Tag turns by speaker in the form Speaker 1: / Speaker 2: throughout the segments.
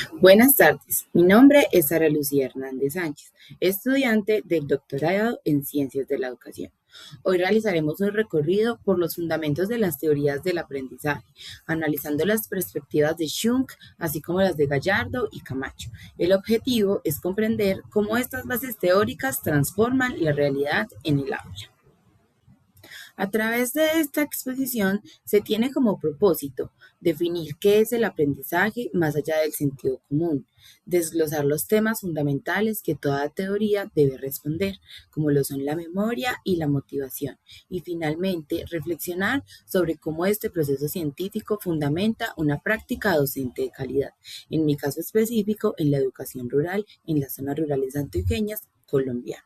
Speaker 1: Buenas tardes, mi nombre es Sara Lucía Hernández Sánchez, estudiante del doctorado en Ciencias de la Educación. Hoy realizaremos un recorrido por los fundamentos de las teorías del aprendizaje, analizando las perspectivas de Schunk, así como las de Gallardo y Camacho. El objetivo es comprender cómo estas bases teóricas transforman la realidad en el aula. A través de esta exposición se tiene como propósito definir qué es el aprendizaje más allá del sentido común, desglosar los temas fundamentales que toda teoría debe responder, como lo son la memoria y la motivación, y finalmente reflexionar sobre cómo este proceso científico fundamenta una práctica docente de calidad, en mi caso específico en la educación rural en las zonas rurales antioqueñas colombianas.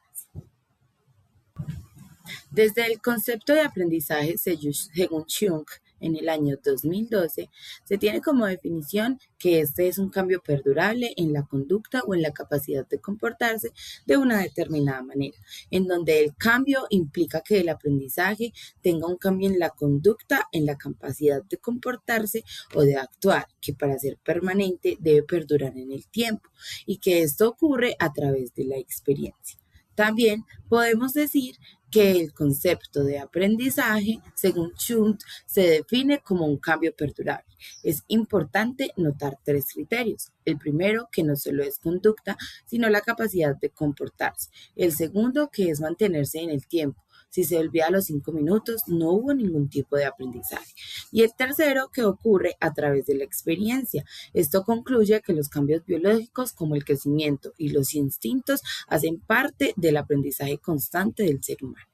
Speaker 1: Desde el concepto de aprendizaje según Schunk, en el año 2012, se tiene como definición que este es un cambio perdurable en la conducta o en la capacidad de comportarse de una determinada manera, en donde el cambio implica que el aprendizaje tenga un cambio en la conducta, en la capacidad de comportarse o de actuar, que para ser permanente debe perdurar en el tiempo y que esto ocurre a través de la experiencia. También podemos decir que el concepto de aprendizaje, según Schunk, se define como un cambio perdurable. Es importante notar tres criterios. El primero, que no solo es conducta, sino la capacidad de comportarse. El segundo, que es mantenerse en el tiempo. Si se olvida a los 5 minutos, no hubo ningún tipo de aprendizaje. Y el tercero, que ocurre a través de la experiencia. Esto concluye que los cambios biológicos como el crecimiento y los instintos hacen parte del aprendizaje constante del ser humano.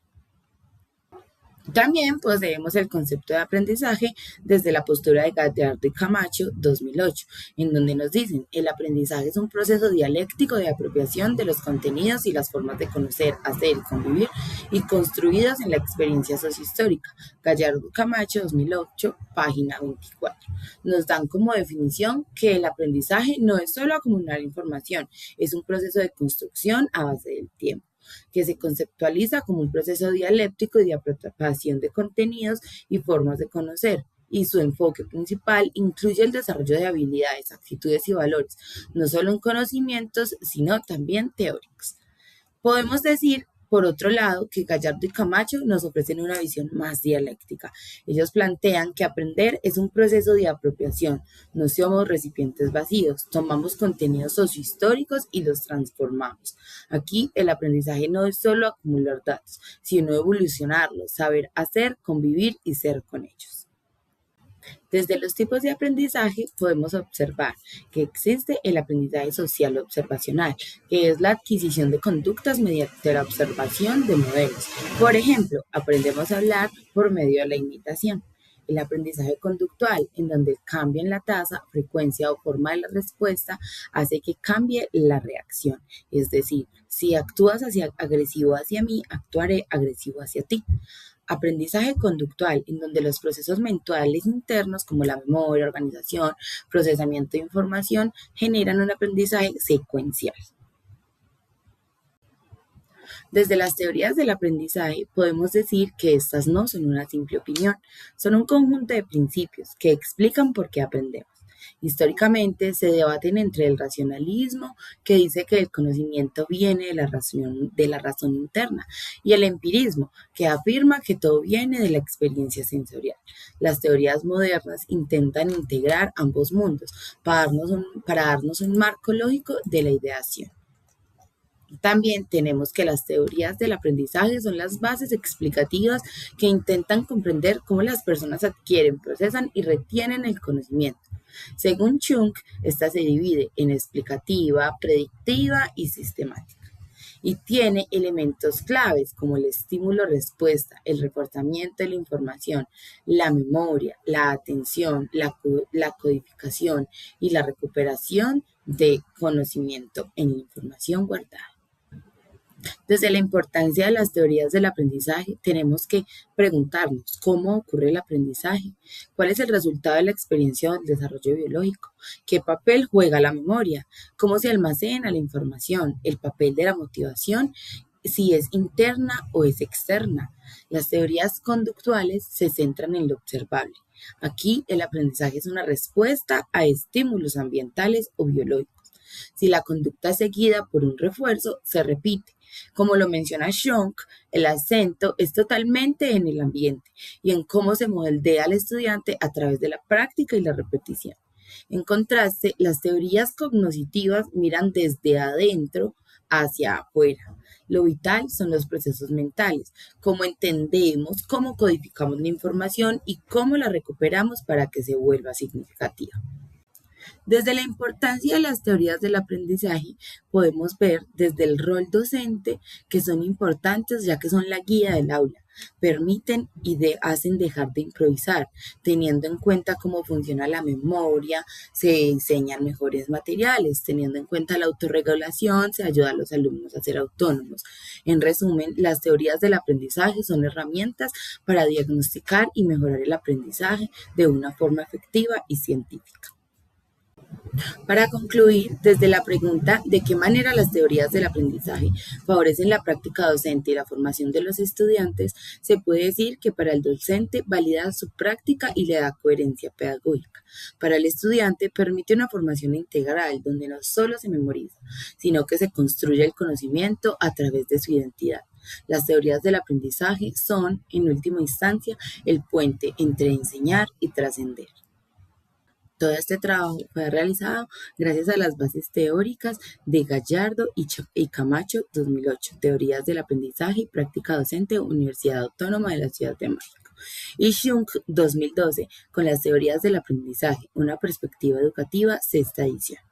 Speaker 1: También poseemos el concepto de aprendizaje desde la postura de Gallardo y Camacho 2008, en donde nos dicen, el aprendizaje es un proceso dialéctico de apropiación de los contenidos y las formas de conocer, hacer y convivir y construidos en la experiencia sociohistórica. Gallardo y Camacho 2008, página 24. Nos dan como definición que el aprendizaje no es solo acumular información, es un proceso de construcción a base del tiempo, que se conceptualiza como un proceso dialéctico y de apropiación de contenidos y formas de conocer, y su enfoque principal incluye el desarrollo de habilidades, actitudes y valores, no solo en conocimientos, sino también teóricos. Podemos decir, por otro lado, que Gallardo y Camacho nos ofrecen una visión más dialéctica. Ellos plantean que aprender es un proceso de apropiación. No somos recipientes vacíos, tomamos contenidos sociohistóricos y los transformamos. Aquí el aprendizaje no es solo acumular datos, sino evolucionarlos, saber hacer, convivir y ser con ellos. Desde los tipos de aprendizaje podemos observar que existe el aprendizaje social observacional, que es la adquisición de conductas mediante la observación de modelos. Por ejemplo, aprendemos a hablar por medio de la imitación. El aprendizaje conductual, en donde el cambio en la tasa, frecuencia o forma de la respuesta hace que cambie la reacción. Es decir, si actúas agresivo hacia mí, actuaré agresivo hacia ti. Aprendizaje conductual, en donde los procesos mentales internos como la memoria, organización, procesamiento de información generan un aprendizaje secuencial. Desde las teorías del aprendizaje podemos decir que estas no son una simple opinión, son un conjunto de principios que explican por qué aprendemos. Históricamente se debaten entre el racionalismo, que dice que el conocimiento viene de la razón interna, y el empirismo, que afirma que todo viene de la experiencia sensorial. Las teorías modernas intentan integrar ambos mundos para darnos un marco lógico de la ideación. También tenemos que las teorías del aprendizaje son las bases explicativas que intentan comprender cómo las personas adquieren, procesan y retienen el conocimiento. Según Schunk, esta se divide en explicativa, predictiva y sistemática. Y tiene elementos claves como el estímulo-respuesta, el reforzamiento de la información, la memoria, la atención, la codificación y la recuperación de conocimiento en la información guardada. Desde la importancia de las teorías del aprendizaje, tenemos que preguntarnos cómo ocurre el aprendizaje, cuál es el resultado de la experiencia o del desarrollo biológico, qué papel juega la memoria, cómo se almacena la información, el papel de la motivación, si es interna o es externa. Las teorías conductuales se centran en lo observable. Aquí el aprendizaje es una respuesta a estímulos ambientales o biológicos. Si la conducta es seguida por un refuerzo, se repite. Como lo menciona Schunk, el acento es totalmente en el ambiente y en cómo se moldea al estudiante a través de la práctica y la repetición. En contraste, las teorías cognitivas miran desde adentro hacia afuera. Lo vital son los procesos mentales, cómo entendemos, cómo codificamos la información y cómo la recuperamos para que se vuelva significativa. Desde la importancia de las teorías del aprendizaje, podemos ver desde el rol docente que son importantes ya que son la guía del aula, permiten y hacen dejar de improvisar, teniendo en cuenta cómo funciona la memoria, se diseñan mejores materiales, teniendo en cuenta la autorregulación, se ayuda a los alumnos a ser autónomos. En resumen, las teorías del aprendizaje son herramientas para diagnosticar y mejorar el aprendizaje de una forma efectiva y científica. Para concluir, desde la pregunta de qué manera las teorías del aprendizaje favorecen la práctica docente y la formación de los estudiantes, se puede decir que para el docente valida su práctica y le da coherencia pedagógica. Para el estudiante permite una formación integral donde no solo se memoriza, sino que se construye el conocimiento a través de su identidad. Las teorías del aprendizaje son, en última instancia, el puente entre enseñar y trascender. Todo este trabajo fue realizado gracias a las bases teóricas de Gallardo y Camacho 2008, Teorías del Aprendizaje y Práctica Docente, Universidad Autónoma de la Ciudad de México, y Schunk 2012, con las Teorías del Aprendizaje, una perspectiva educativa, sexta edición.